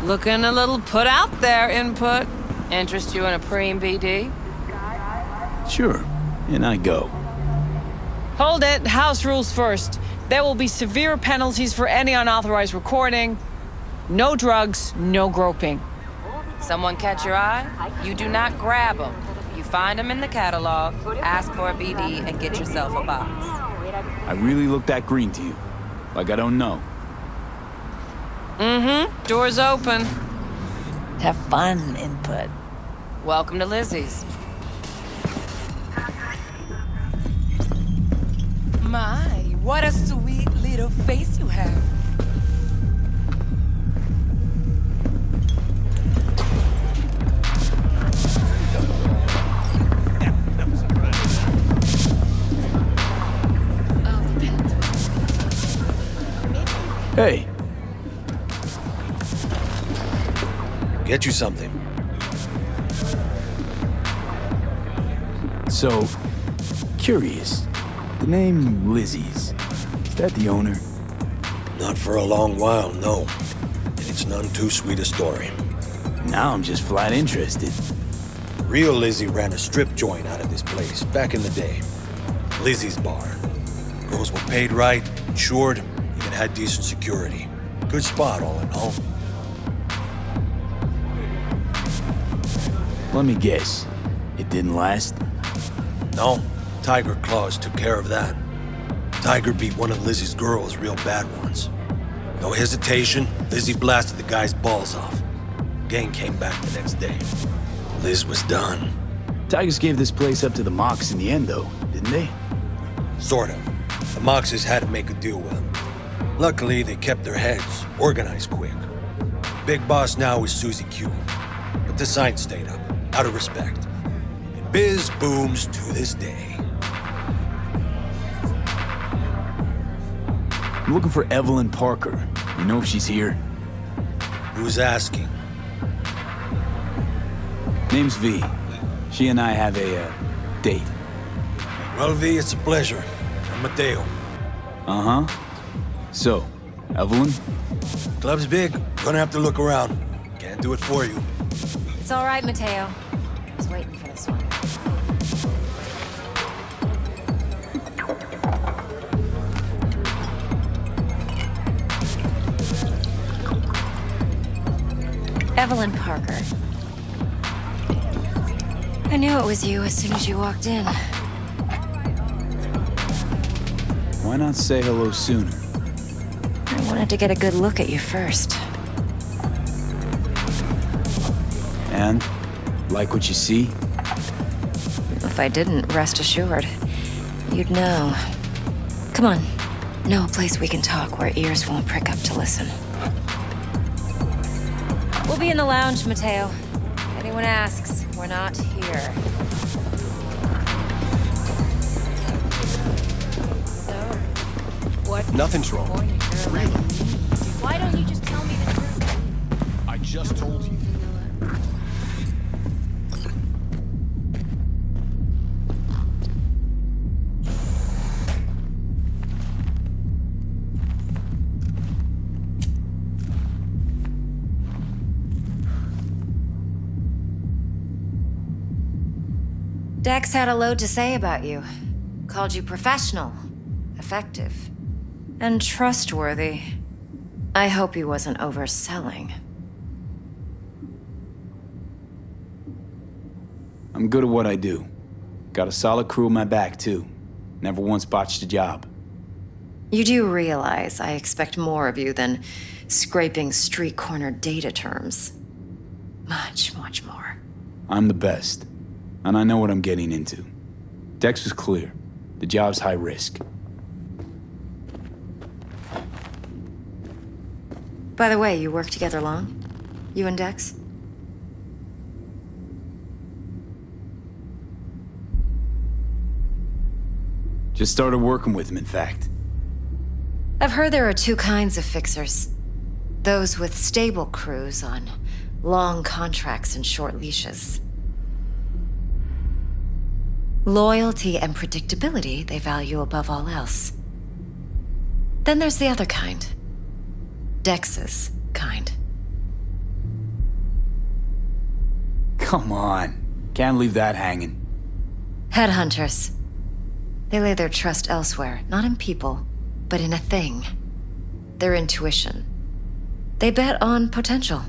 Looking a little put out there, Input. Interest you in a preem BD? Sure, and I go. Hold it. House rules first. There will be severe penalties for any unauthorized recording. No drugs, no groping. Someone catch your eye? You do not grab them. You find them in the catalog, ask for a BD, and get yourself a box. I really look that green to you. Like I don't know. Mm-hmm. Door's open. Have fun, Input. Welcome to Lizzie's. My, what a sweet little face you have. Hey, Get you something. so, curious. The name Lizzie's, is that the owner? Not for a long while, no. And it's none too sweet a story. Now I'm just flat interested. Real Lizzie ran a strip joint out of this place back in the day. Lizzie's Bar. Girls were paid right, insured, even had decent security. Good spot, all in all. Let me guess. It didn't last? No, Tiger Claws took care of that. Tiger beat one of Lizzie's girls real bad once. No hesitation, Lizzie blasted the guy's balls off. Gang came back the next day. Liz was done. Tigers gave this place up to the Mox in the end, though, didn't they? Sort of. The Moxes had to make a deal with them. Luckily, they kept their heads, organized quick. Big boss now is Susie Q. But the sign stayed up, out of respect. And biz booms to this day. I'm looking for Evelyn Parker. You know if she's here? Who's asking? Name's V. She and I have a, date. Well, V, it's a pleasure. I'm Mateo. Uh-huh. So, Evelyn? Club's big. Gonna have to look around. Can't do it for you. It's all right, Mateo. I was waiting for this one. Evelyn Parker. I knew it was you as soon as you walked in. Why not say hello sooner? I wanted to get a good look at you first. And? Like what you see? If I didn't, rest assured, you'd know. Come on. Know a place we can talk where ears won't prick up to listen. We'll be in the lounge, Mateo. If anyone asks, we're not here. So, what? Nothing's wrong. Why don't you just tell me the truth? I just told you. Dex had a load to say about you. Called you professional, effective, and trustworthy. I hope he wasn't overselling. I'm good at what I do. Got a solid crew on my back, too. Never once botched a job. You do realize I expect more of you than scraping street corner data terms. Much, much more. I'm the best. And I know what I'm getting into. Dex was clear. The job's high risk. By the way, you work together long? You and Dex? Just started working with him, in fact. I've heard there are two kinds of fixers. Those with stable crews on long contracts and short leashes. Loyalty and predictability they value above all else. Then there's the other kind. Dex's kind. Come on. Can't leave that hanging. Headhunters. They lay their trust elsewhere, not in people, but in a thing. Their intuition. They bet on potential.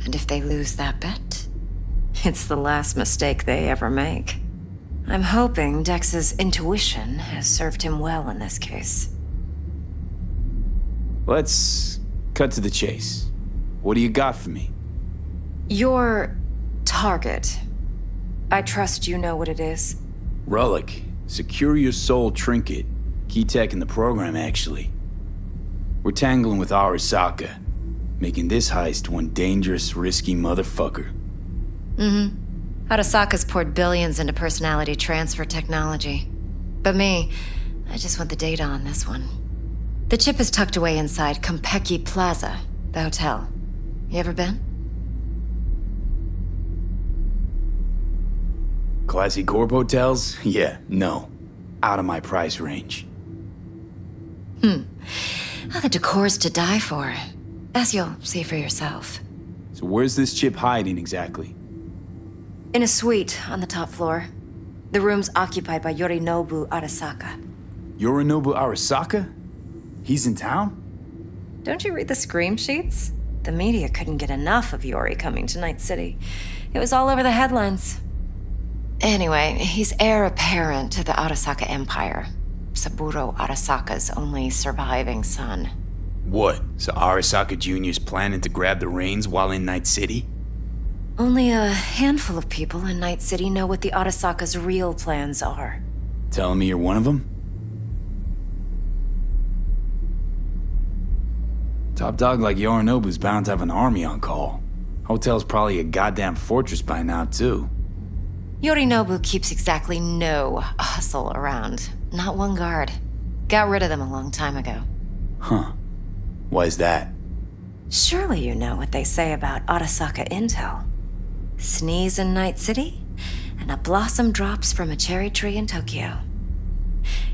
And if they lose that bet, it's the last mistake they ever make. I'm hoping Dex's intuition has served him well in this case. Let's cut to the chase. What do you got for me? Your target. I trust you know what it is. Relic. Secure your soul trinket. Key tech in the program, actually. We're tangling with Arasaka, making this heist one dangerous, risky motherfucker. Arasaka's poured billions into personality transfer technology. But me, I just want the data on this one. The chip is tucked away inside Kompeki Plaza, the hotel. You ever been? Classy corp hotels? Yeah, no. Out of my price range. Oh, the decor's to die for. As you'll see for yourself. So where's this chip hiding exactly? In a suite on the top floor. The room's occupied by Yorinobu Arasaka. Yorinobu Arasaka? He's in town? Don't you read the scream sheets? The media couldn't get enough of Yori coming to Night City. It was all over the headlines. Anyway, he's heir apparent to the Arasaka Empire. Saburo Arasaka's only surviving son. What? So Arasaka Jr.'s planning to grab the reins while in Night City? Only a handful of people in Night City know what the Arasaka's real plans are. Telling me you're one of them? Top dog like Yorinobu's bound to have an army on call. Hotel's probably a goddamn fortress by now, too. Yorinobu keeps exactly no hustle around. Not one guard. Got rid of them a long time ago. Huh. Why is that? Surely you know what they say about Arasaka intel. Sneeze in Night City, and a blossom drops from a cherry tree in Tokyo.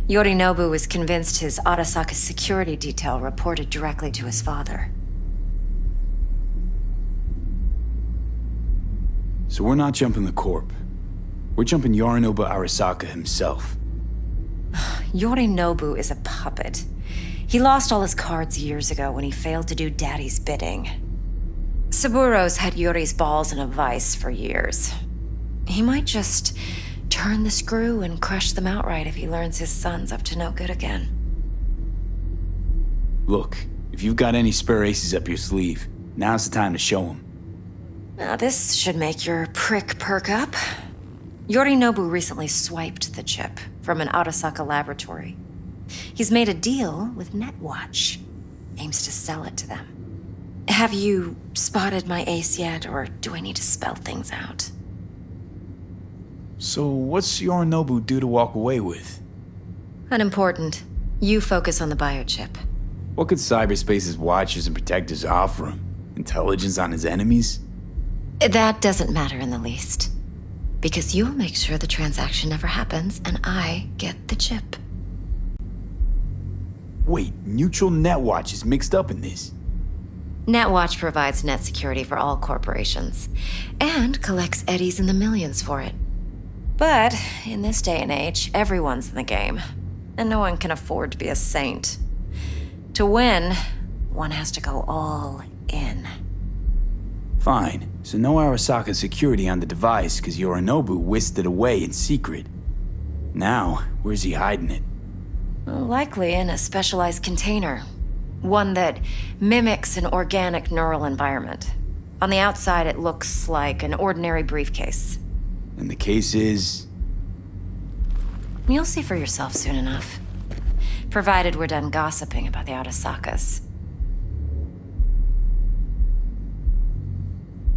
Yorinobu was convinced his Arasaka security detail reported directly to his father. So we're not jumping the corp. We're jumping Yorinobu Arasaka himself. Yorinobu is a puppet. He lost all his cards years ago when he failed to do Daddy's bidding. Saburo's had Yuri's balls in a vice for years. He might just turn the screw and crush them outright if he learns his son's up to no good again. Look, if you've got any spare aces up your sleeve, now's the time to show them. Now this should make your prick perk up. Yorinobu recently swiped the chip from an Arasaka laboratory. He's made a deal with Netwatch. Aims to sell it to them. Have you spotted my ace yet, or do I need to spell things out? So what's Yorinobu due to walk away with? Unimportant. You focus on the biochip. What could cyberspace's watchers and protectors offer him? Intelligence on his enemies? That doesn't matter in the least. Because you'll make sure the transaction never happens, and I get the chip. Wait, neutral Netwatch is mixed up in this. Netwatch provides net security for all corporations, and collects eddies in the millions for it. But in this day and age, everyone's in the game, and no one can afford to be a saint. To win, one has to go all in. Fine, so no Arasaka security on the device because Yorinobu whisked it away in secret. Now, where's he hiding it? Likely in a specialized container. One that mimics an organic neural environment. On the outside, it looks like an ordinary briefcase. And the case is... You'll see for yourself soon enough. Provided we're done gossiping about the Arasakas.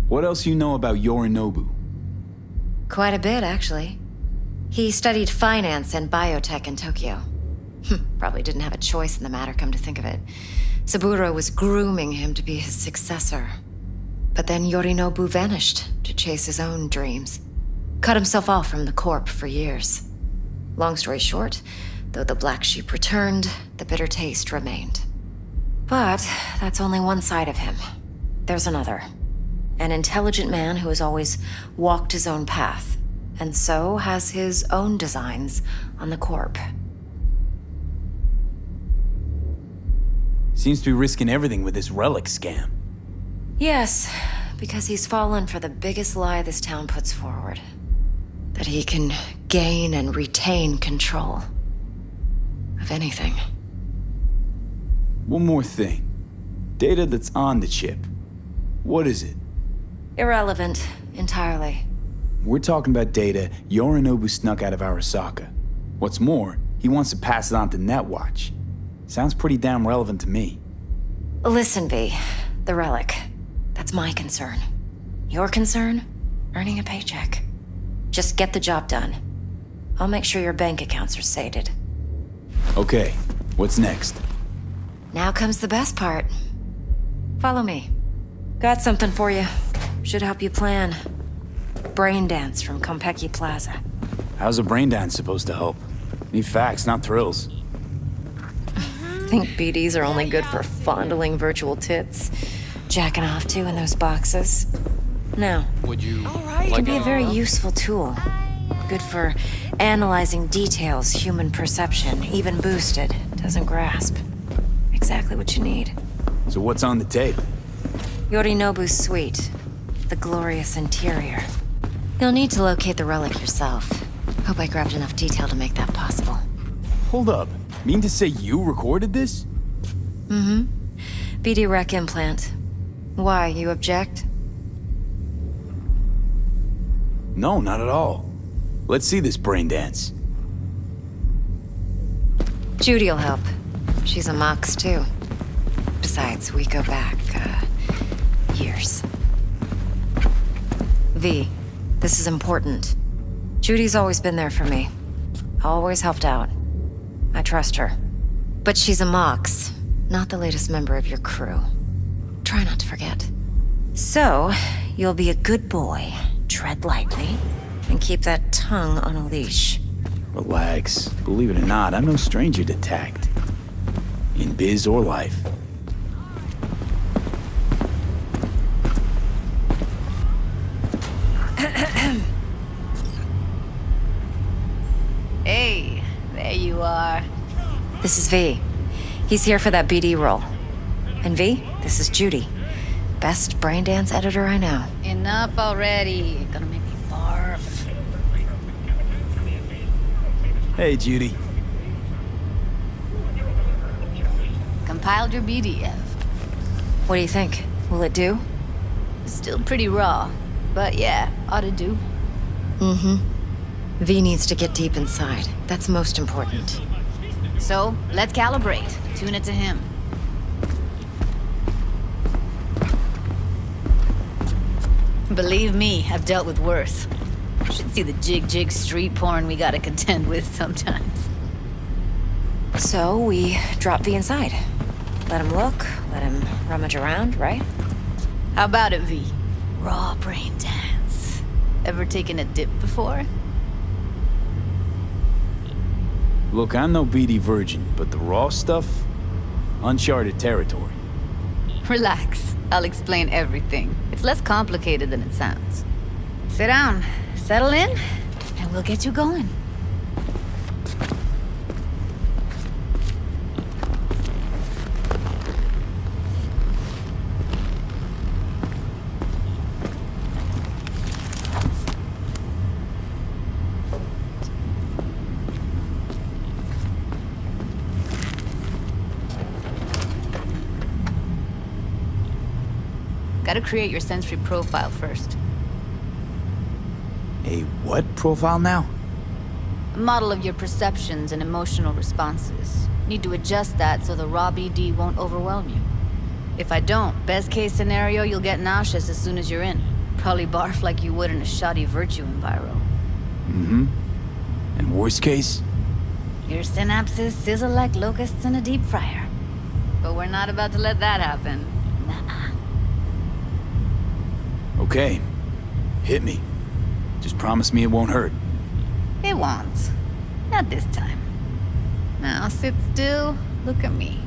What else you know about Yorinobu? Quite a bit, actually. He studied finance and biotech in Tokyo. Probably didn't have a choice in the matter, come to think of it. Saburo was grooming him to be his successor. But then Yorinobu vanished to chase his own dreams. Cut himself off from the corp for years. Long story short, though the black sheep returned, the bitter taste remained. But that's only one side of him. There's another. An intelligent man who has always walked his own path, and so has his own designs on the corp. Seems to be risking everything with this relic scam. Yes, because he's fallen for the biggest lie this town puts forward. That he can gain and retain control of anything. One more thing. Data that's on the chip. What is it? Irrelevant, entirely. We're talking about data Yorinobu snuck out of Arasaka. What's more, he wants to pass it on to Netwatch. Sounds pretty damn relevant to me. Listen, V. The relic. That's my concern. Your concern? Earning a paycheck. Just get the job done. I'll make sure your bank accounts are sated. Okay, what's next? Now comes the best part. Follow me. Got something for you. Should help you plan. Brain dance from Konpeki Plaza. How's a brain dance supposed to help? Need facts, not thrills. Think BDs are only good for fondling virtual tits? Jacking off to in those boxes? No. Would you It can be a very useful tool. Good for analyzing details human perception, even boosted, doesn't grasp. Exactly what you need. So what's on the tape? Yorinobu's suite. The glorious interior. You'll need to locate the relic yourself. Hope I grabbed enough detail to make that possible. Hold up. Mean to say you recorded this? Mm-hmm. BD Rec implant. Why, you object? No, not at all. Let's see this brain dance. Judy'll help. She's a Mox, too. Besides, we go back, years. V, this is important. Judy's always been there for me. Always helped out. I trust her. But she's a Mox, not the latest member of your crew. Try not to forget. So, you'll be a good boy, tread lightly, and keep that tongue on a leash. Relax. Believe it or not, I'm no stranger to tact. In biz or life. Hey, there you are. This is V. He's here for that BD role. And V, this is Judy. Best brain dance editor I know. Enough already. Gonna make me barf. Hey, Judy. Compiled your BDF. What do you think? Will it do? Still pretty raw, but yeah, ought to do. Mm-hmm. V needs to get deep inside. That's most important. So, let's calibrate. Tune it to him. Believe me, I've dealt with worse. Should see the jig street porn we gotta contend with sometimes. So we drop V inside. Let him look, let him rummage around, right? How about it, V? Raw brain dance. Ever taken a dip before? Look, I'm no BD virgin, but the raw stuff? Uncharted territory. Relax. I'll explain everything. It's less complicated than it sounds. Sit down, settle in, and we'll get you going. Gotta create your sensory profile first. A what profile now? A model of your perceptions and emotional responses. Need to adjust that so the raw BD won't overwhelm you. If I don't, best case scenario, you'll get nauseous as soon as you're in. Probably barf like you would in a shoddy virtue enviro. Mm-hmm. And worst case? Your synapses sizzle like locusts in a deep fryer. But we're not about to let that happen. Nuh-uh. Okay. Hit me. Just promise me it won't hurt. It won't. Not this time. Now sit still, look at me.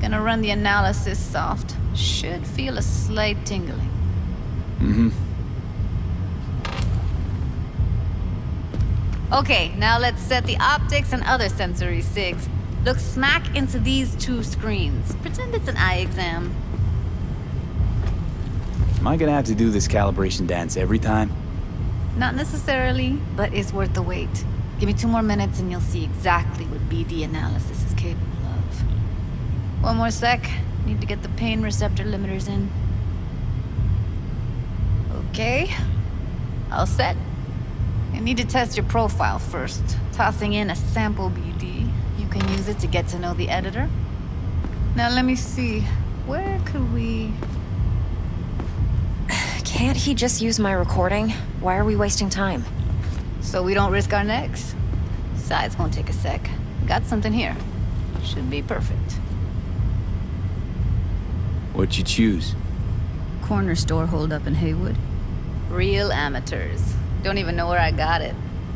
Gonna run the analysis soft. Should feel a slight tingling. Okay, now let's set the optics and other sensory sigs. Look smack into these two screens. Pretend it's an eye exam. Am I gonna have to do this calibration dance every time? Not necessarily, but it's worth the wait. Give me 2 more minutes and you'll see exactly what BD analysis is capable of. One more sec. Need to get the pain receptor limiters in. Okay. All set. I need to test your profile first. Tossing in a sample BD. You can use it to get to know the editor. Now let me see. Where could we... Can't he just use my recording? Why are we wasting time? So we don't risk our necks? Besides, won't take a sec. Got something here. Should be perfect. What'd you choose? Corner store holdup in Haywood. Real amateurs. Don't even know where I got it.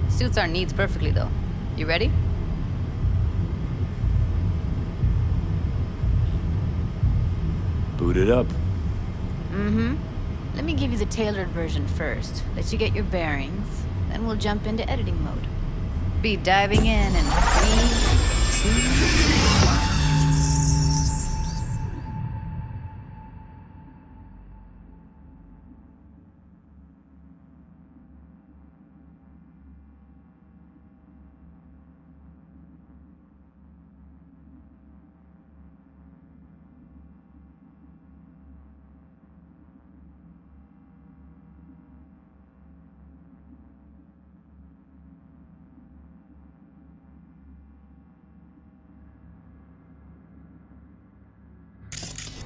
Suits our needs perfectly, though. You ready? Boot it up. Mm-hmm. Let me give you the tailored version first. Let you get your bearings. Then we'll jump into editing mode. Be diving in in 3, 2...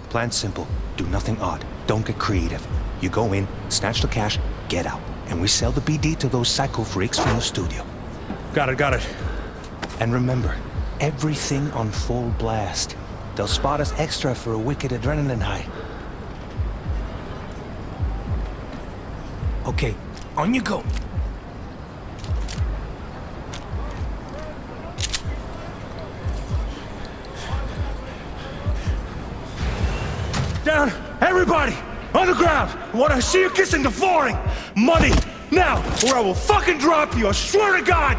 Plan simple. Do nothing odd. Don't get creative. You go in, snatch the cash, get out. And we sell the BD to those psycho freaks from the studio. Got it. And remember, everything on full blast. They'll spot us extra for a wicked adrenaline high. Okay, on you go. Down! Everybody! On the ground! I want to see you kissing the flooring! Money! Now! Or I will fucking drop you! I swear to God!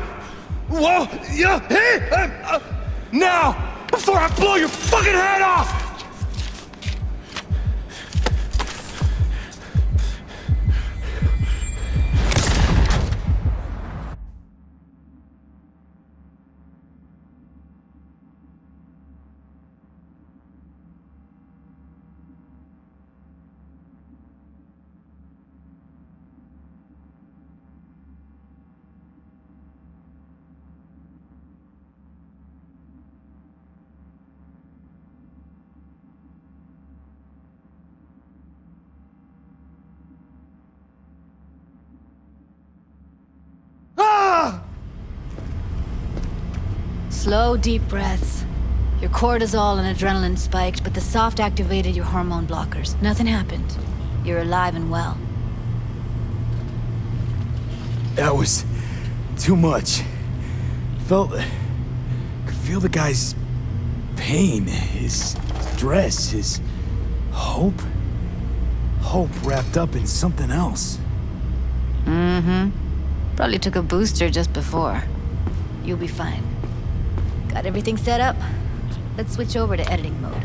Whoa! Yeah! Hey! Now! Before I blow your fucking head off! Slow, deep breaths. Your cortisol and adrenaline spiked, but the soft activated your hormone blockers. Nothing happened. You're alive and well. That was too much. Could feel the guy's pain, his stress, his hope. Hope wrapped up in something else. Mm-hmm. Probably took a booster just before. You'll be fine. Got everything set up? Let's switch over to editing mode.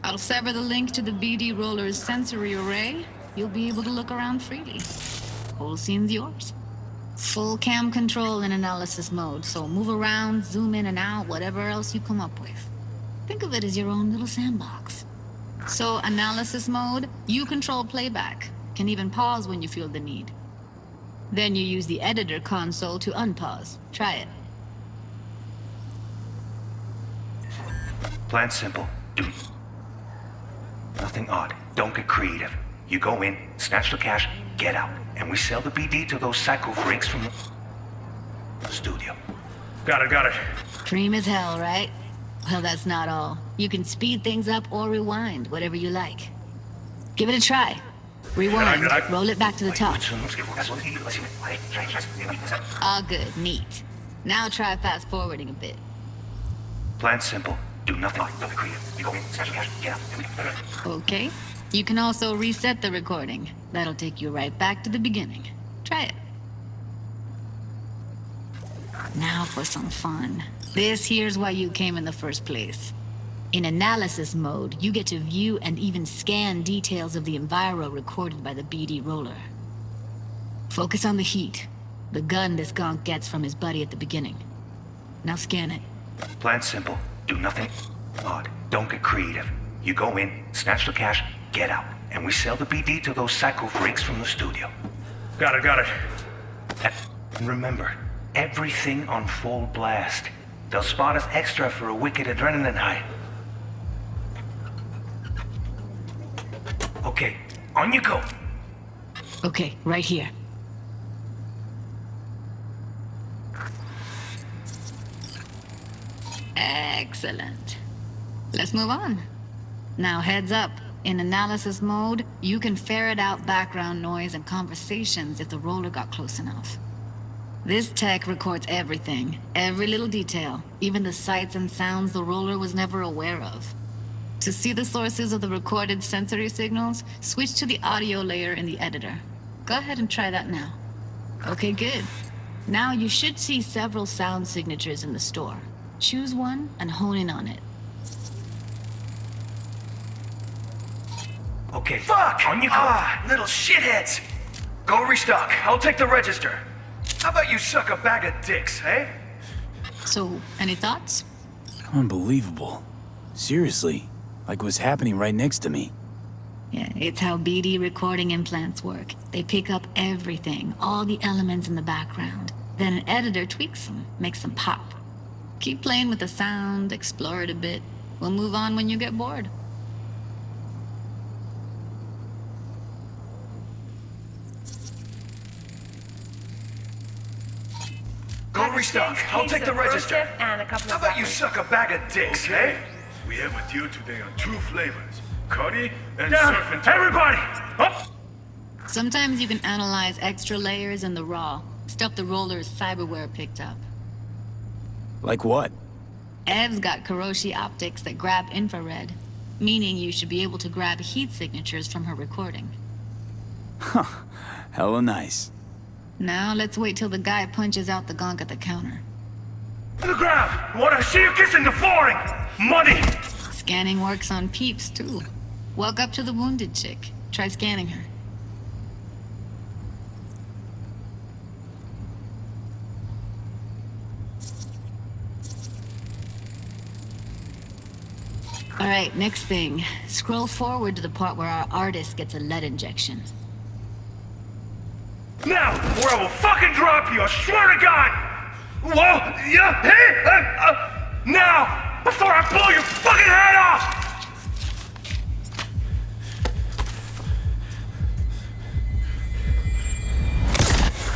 I'll sever the link to the BD Roller's sensory array. You'll be able to look around freely. Whole scene's yours. Full cam control in analysis mode, so move around, zoom in and out, whatever else you come up with. Think of it as your own little sandbox. So, analysis mode, you control playback. Can even pause when you feel the need. Then you use the editor console to unpause. Try it. Plan simple. Do nothing odd. Don't get creative. You go in, snatch the cash, get out, and we sell the BD to those psycho freaks from the studio. Got it. Cream as hell, right? Well, that's not all. You can speed things up or rewind, whatever you like. Give it a try. Rewind, roll it back to the top. All good, neat. Now try fast forwarding a bit. Plan simple. Do nothing odd. Don't get creative. You go in, snatch the cash, get out, and we... Okay. You can also reset the recording. That'll take you right back to the beginning. Try it. Now for some fun. This here's why you came in the first place. In analysis mode, you get to view and even scan details of the enviro recorded by the BD roller. Focus on the heat, the gun this gonk gets from his buddy at the beginning. Now scan it. Plan simple. Do nothing odd. Don't get creative. You go in, snatch the cash, get out, and we sell the BD to those psycho freaks from the studio. Got it. And remember, everything on full blast. They'll spot us extra for a wicked adrenaline high. Okay, on you go. Okay, right here. Excellent. Let's move on. Now heads up. In analysis mode, you can ferret out background noise and conversations if the roller got close enough. This tech records everything, every little detail, even the sights and sounds the roller was never aware of. To see the sources of the recorded sensory signals, switch to the audio layer in the editor. Go ahead and try that now. Okay, good. Now you should see several sound signatures in the store. Choose one and hone in on it. Okay. Fuck! On you go. Little shitheads! Go restock. I'll take the register. How about you suck a bag of dicks, eh? So, any thoughts? Unbelievable. Seriously, like what's happening right next to me. Yeah, it's how BD recording implants work. They pick up everything, all the elements in the background. Then an editor tweaks them, makes them pop. Keep playing with the sound, explore it a bit. We'll move on when you get bored. Go restock. I'll take the register. And a couple How of about you wrappers. suck a bag of dicks, eh? We have a deal today on 2 flavors. Curry and Down! surf and turf. Everybody! Up! Sometimes you can analyze extra layers in the raw, stuff the roller's cyberware picked up. Like what? Ev's got Kiroshi optics that grab infrared, meaning you should be able to grab heat signatures from her recording. Hella nice. Now let's wait till the guy punches out the gonk at the counter. To the ground! Wanna see you kissing the flooring! Money! Scanning works on peeps, too. Walk up to the wounded chick. Try scanning her. All right, next thing. Scroll forward to the part where our artist gets a lead injection. Now, or I will fucking drop you, I swear to God! Whoa! Yeah! Hey! Now! Before I blow your fucking head off!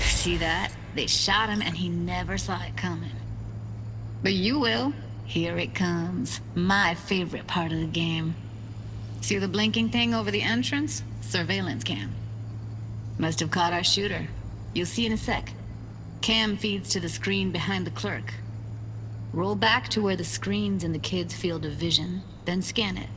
See that? They shot him and he never saw it coming. But you will. Here it comes. My favorite part of the game. See the blinking thing over the entrance? Surveillance cam. Must have caught our shooter. You'll see in a sec. Cam feeds to the screen behind the clerk. Roll back to where the screen's in the kid's field of vision, then scan it.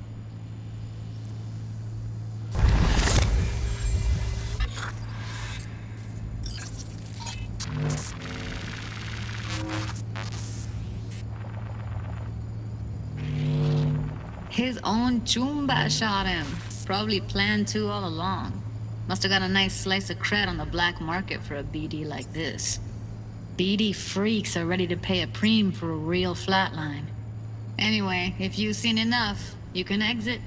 His own Chumba shot him. Probably planned to all along. Must have got a nice slice of cred on the black market for a BD like this. BD freaks are ready to pay a preem for a real flatline. Anyway, if you've seen enough, you can exit.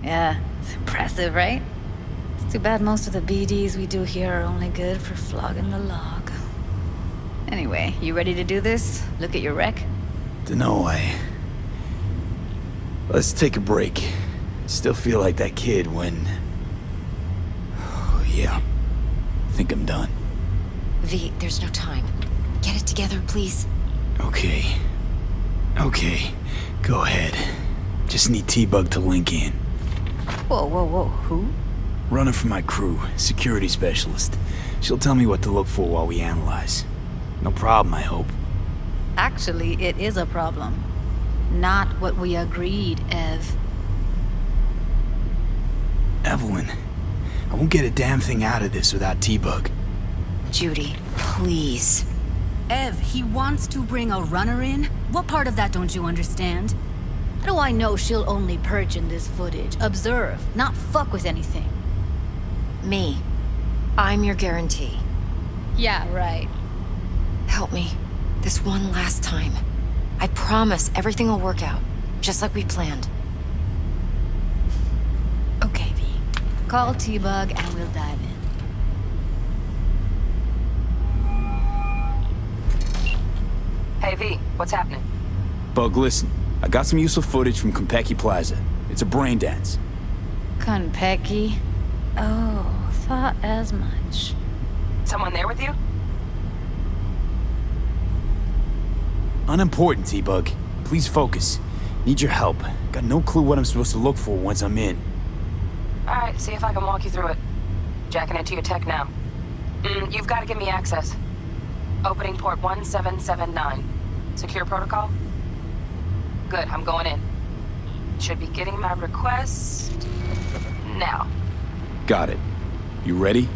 Yeah, it's impressive, right? It's too bad most of the BDs we do here are only good for flogging the log. Anyway, you ready to do this? Look at your wreck? Dunno, Let's take a break. Still feel like that kid when... Oh, yeah. Think I'm done. V, there's no time. Get it together, please. Okay. Go ahead. Just need T-Bug to link in. Whoa, who? Runner for my crew, security specialist. She'll tell me what to look for while we analyze. No problem, I hope. Actually, it is a problem. Not what we agreed, Ev. Evelyn, I won't get a damn thing out of this without T-Bug. Judy, please. Ev, he wants to bring a runner in? What part of that don't you understand? How do I know she'll only perch in this footage? Observe, not fuck with anything. Me. I'm your guarantee. Yeah, right. Help me. This one last time. I promise everything will work out, just like we planned. Okay, V. Call T-Bug and we'll dive in. Hey, V, what's happening? Bug, listen. I got some useful footage from Konpeki Plaza. It's a brain dance. Konpeki? Oh, thought as much. Someone there with you? Unimportant, T-Bug. Please focus. Need your help. Got no clue what I'm supposed to look for once I'm in. Alright, see if I can walk you through it. Jacking into your tech now. You've got to give me access. Opening port 1779. Secure protocol? Good, I'm going in. Should be getting my request... now. Got it. You ready?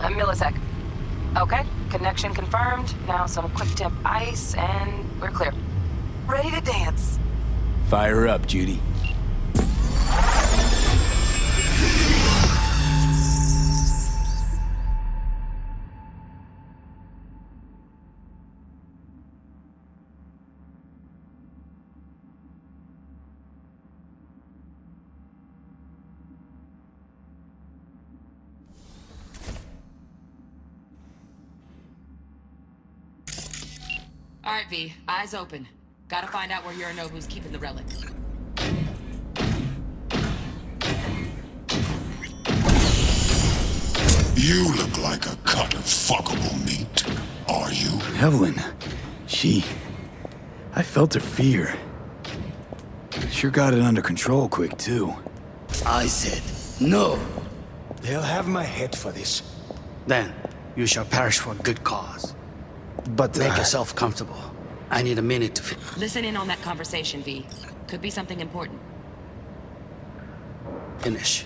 A millisec. Okay, connection confirmed. Now some quick temp ice, and we're clear. Ready to dance. Fire her up, Judy. All right, V. Eyes open. Gotta find out where Yorinobu's keeping the relic. You look like a cut of fuckable meat. Are you? Evelyn, I felt her fear. Sure got it under control quick, too. I said no. They'll have my head for this. Then you shall perish for a good cause. But Make yourself comfortable. I need a minute to Listen in on that conversation, V. Could be something important. finish.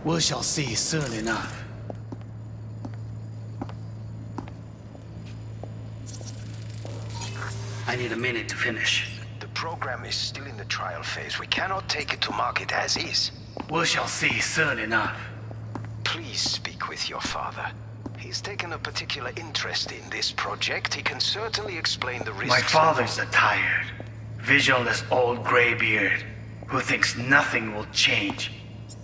We shall see soon enough. I need a minute to finish. the program is still in the trial phase. We cannot take it to market as is. We shall see soon enough. Please speak with your father. He's taken a particular interest in this project. He can certainly explain the risks. My father's a tired, visionless old graybeard who thinks nothing will change,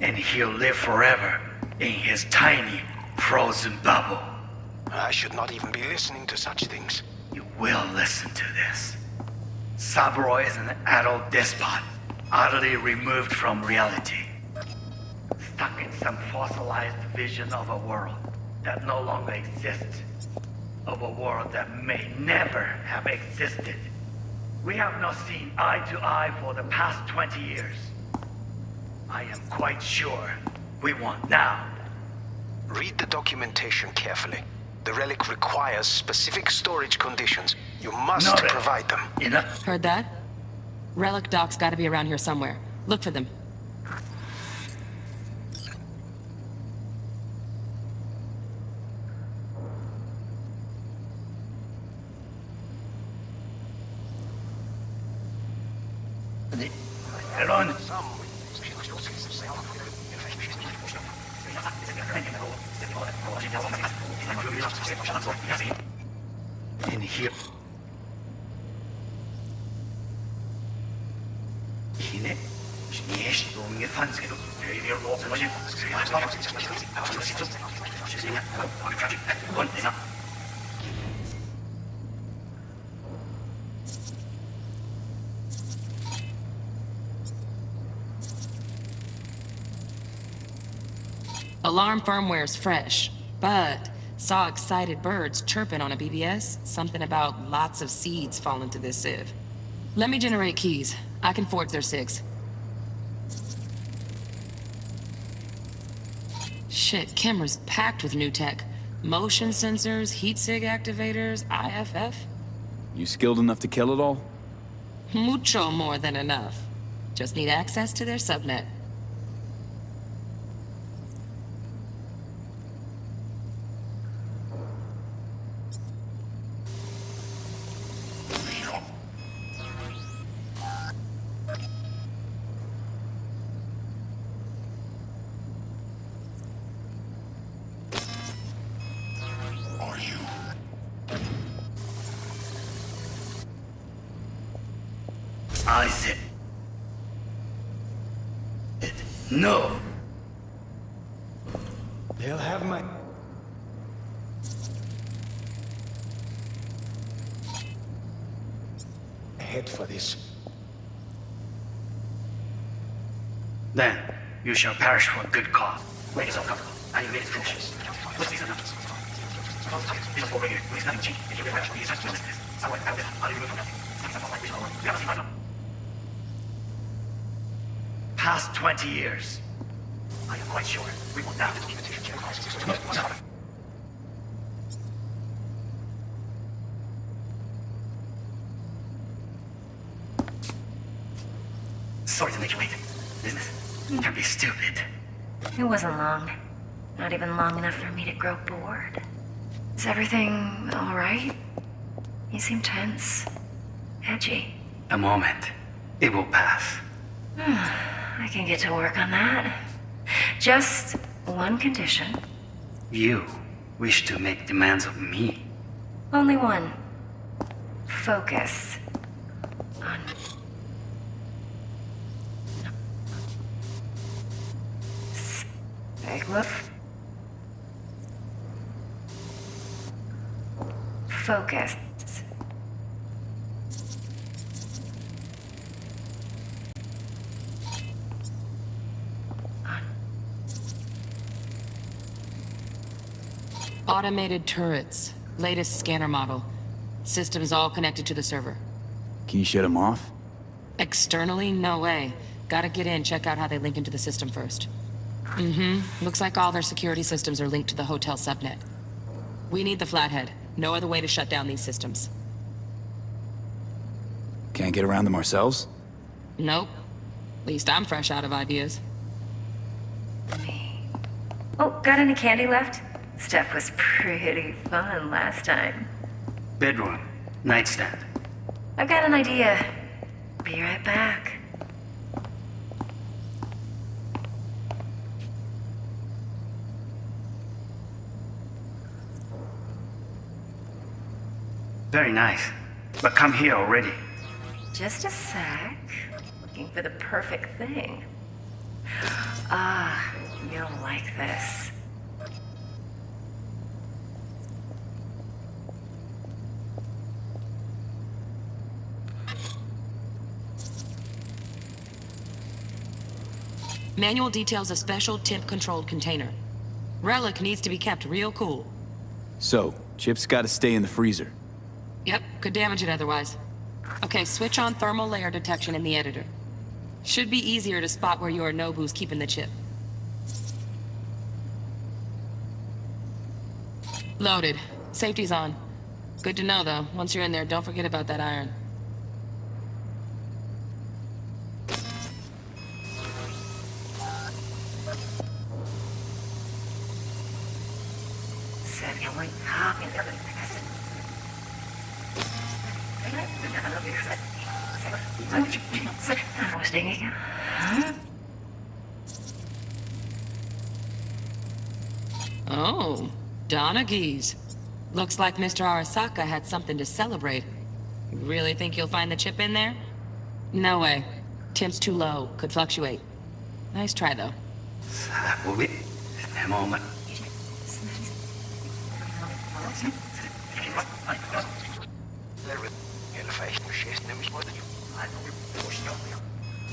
and he'll live forever in his tiny, frozen bubble. I should not even be listening to such things. You will listen to this. Saburo is an adult despot, utterly removed from reality. Stuck in some fossilized vision of a world that no longer exists. Of a world that may never have existed. We have not seen eye to eye for the past 20 years. I am quite sure we want now. Read the documentation carefully. The relic requires specific storage conditions. You must Noted. provide them. Enough. Heard that? Relic docs gotta be around here somewhere. Look for them. Run. In here. Alarm firmware's fresh, but saw excited birds chirping on a BBS. Something about lots of seeds falling to this sieve. Let me generate keys. I can forge their SIGs. Shit, camera's packed with new tech. Motion sensors, heat sig activators, IFF. You skilled enough to kill it all? Mucho more than enough. Just need access to their subnet. I said... No! They'll have my... head for this. Then, you shall perish for a good cause. Make yourself comfortable, and you made it finishes. Let's see some numbers. This is over here. Please nothing change. If you refresh, please touch this. Someone out there. I'll remove from nothing. We have a secret. Past 20 years. I am quite sure we will now keep the teacher. Sorry to make you wait. Business can be stupid. It wasn't long. Not even long enough for me to grow bored. Is everything all right? You seem tense. Edgy. A moment. It will pass. I can get to work on that. Just one condition. You wish to make demands of me. Only one. Focus on... Woof. Focus. Automated turrets. Latest scanner model. Systems all connected to the server. Can you shut them off? Externally, no way. Gotta get in, check out how they link into the system first. Looks like all their security systems are linked to the hotel subnet. We need the flathead. No other way to shut down these systems. Can't get around them ourselves? Nope. At least I'm fresh out of ideas. Oh, got any candy left? Stuff was pretty fun last time. Bedroom. Nightstand. I've got an idea. Be right back. Very nice. But come here already. Just a sec. Looking for the perfect thing. Ah, you'll like this. Manual details a special temp-controlled container. Relic needs to be kept real cool. So, Chip's gotta stay in the freezer. Yep, could damage it otherwise. Okay, switch on thermal layer detection in the editor. Should be easier to spot where Yorinobu's keeping the chip. Loaded. Safety's on. Good to know, though. Once you're in there, don't forget about that iron. Oh, Donaghys. Looks like Mr. Arasaka had something to celebrate. You really think you'll find the chip in there? No way. Temp's too low. Could fluctuate. Nice try, though. Sakubi, a moment.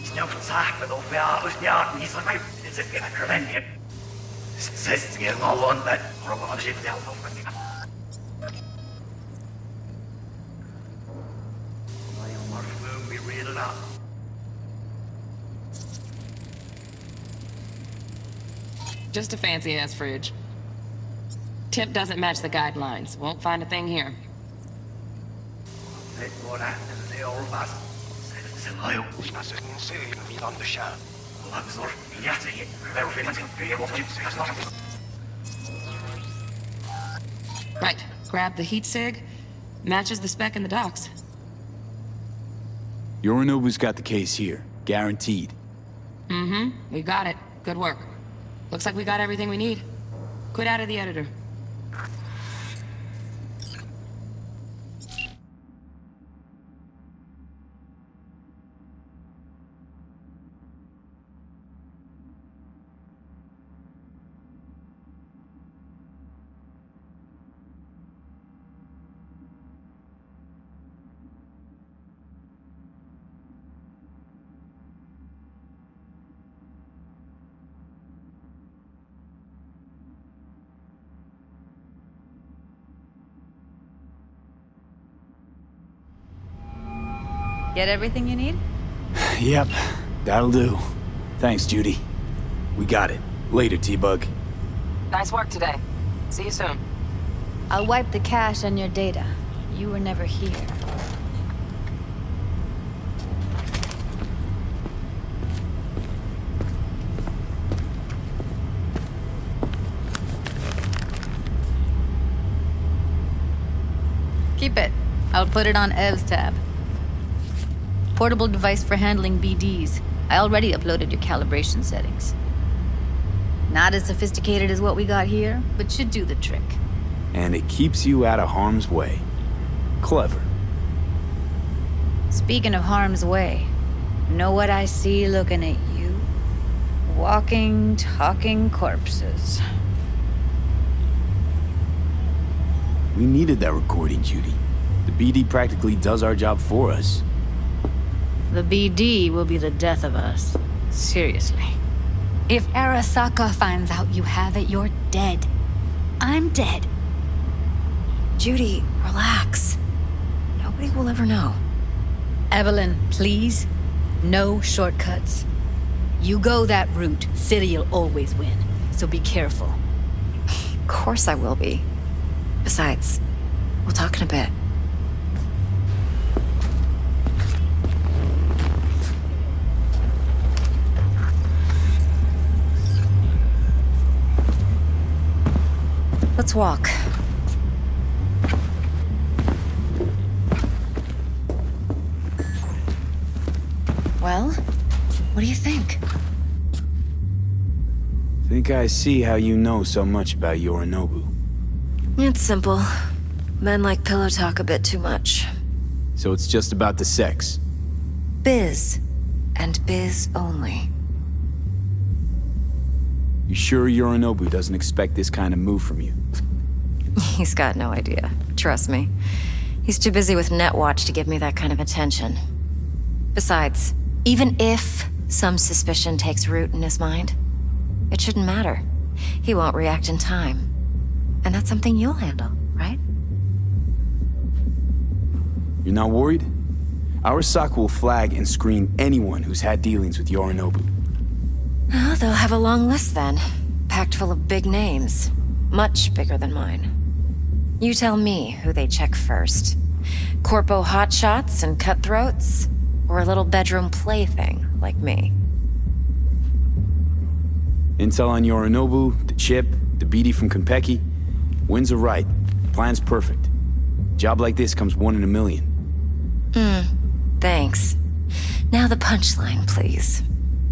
Snel van zaken of ja, niet van mij. Dit is een kremenie. Zes keer al on that. Als je het helpt of niet. Maar we read it out. Just a fancy-ass fridge. Tip doesn't match the guidelines. Won't find a thing here. Right. Grab the heat sig. Matches the spec in the docks. Yorinobu's got the case here. Guaranteed. Mm-hmm. We got it. Good work. Looks like we got everything we need. Quit out of the editor. Get everything you need? Yep, that'll do. Thanks, Judy. We got it. Later, T-Bug. Nice work today. See you soon. I'll wipe the cache on your data. You were never here. Keep it. I'll put it on Ev's tab. Portable device for handling BDs. I already uploaded your calibration settings. Not as sophisticated as what we got here, but should do the trick. And it keeps you out of harm's way. Clever. Speaking of harm's way, know what I see looking at you? Walking, talking corpses. We needed that recording, Judy. The BD practically does our job for us. The BD will be the death of us. Seriously. If Arasaka finds out you have it, you're dead. I'm dead. Judy, relax. Nobody will ever know. Evelyn, please. No shortcuts. You go that route, City'll always win. So be careful. Of course I will be. Besides, we'll talk in a bit. Let's walk. Well, what do you think? Think I see how you know so much about Yorinobu. It's simple. Men like pillow talk a bit too much. So it's just about the sex. Biz. And biz only. You sure Yorinobu doesn't expect this kind of move from you? He's got no idea. Trust me. He's too busy with Netwatch to give me that kind of attention. Besides, even if some suspicion takes root in his mind, it shouldn't matter. He won't react in time. And that's something you'll handle, right? You're not worried? Arasaka will flag and screen anyone who's had dealings with Yorinobu. Oh, they'll have a long list then. Packed full of big names. Much bigger than mine. You tell me who they check first. Corpo hotshots and cutthroats? Or a little bedroom plaything like me? Intel on Yorinobu, the chip, the BD from Konpeki. Winds are right. Plan's perfect. Job like this comes 1 in a million. Thanks. Now the punchline, please.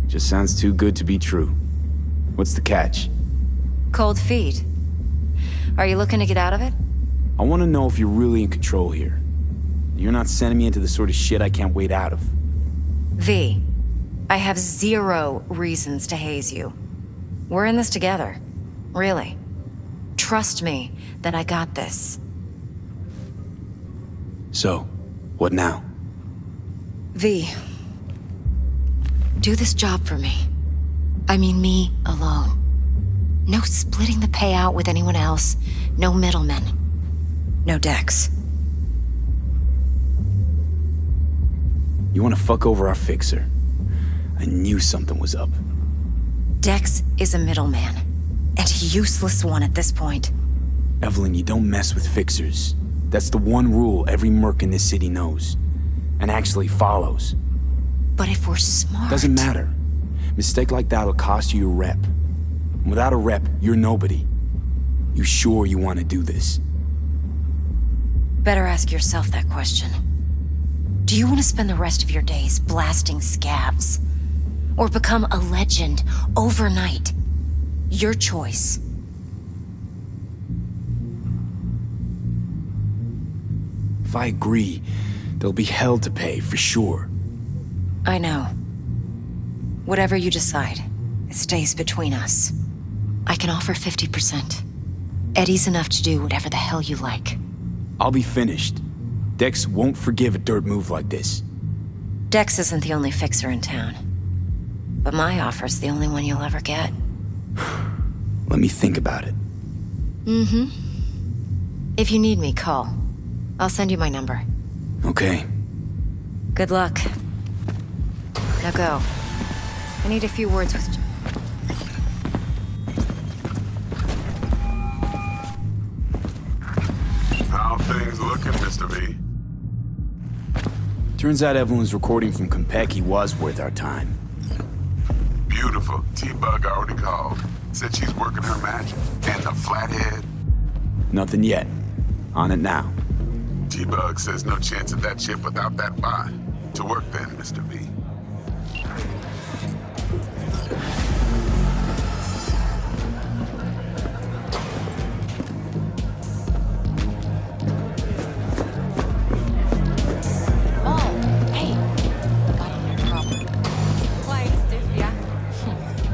Just sounds too good to be true. What's the catch? Cold feet. Are you looking to get out of it? I want to know if you're really in control here. You're not sending me into the sort of shit I can't wait out of. V. I have 0 reasons to haze you. We're in this together. Really. Trust me that I got this. So, what now? V, do this job for me. I mean me alone. No splitting the payout with anyone else. No middlemen. No Dex. You wanna fuck over our fixer? I knew something was up. Dex is a middleman. And a useless one at this point. Evelyn, you don't mess with fixers. That's the one rule every merc in this city knows. And actually follows. But if we're smart... Doesn't matter. Mistake like that'll cost you your rep. And without a rep, you're nobody. You sure you want to do this? Better ask yourself that question. Do you want to spend the rest of your days blasting scabs? Or become a legend overnight? Your choice. If I agree, there'll be hell to pay, for sure. I know. Whatever you decide, it stays between us. I can offer 50%. Eddie's enough to do whatever the hell you like. I'll be finished. Dex won't forgive a dirt move like this. Dex isn't the only fixer in town. But my offer's the only one you'll ever get. Let me think about it. Mm-hmm. If you need me, call. I'll send you my number. Okay. Good luck. Now go. I need a few words with you. How things looking, Mr. V? Turns out Evelyn's recording from Konpeki was worth our time. Beautiful. T-Bug already called. Said she's working her magic. And the flathead. Nothing yet. On it now. T-Bug says no chance of that ship without that buy. To work then, Mr. V.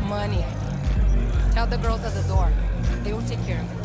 Money. Tell the girls at the door. They will take care of it.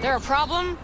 There a problem?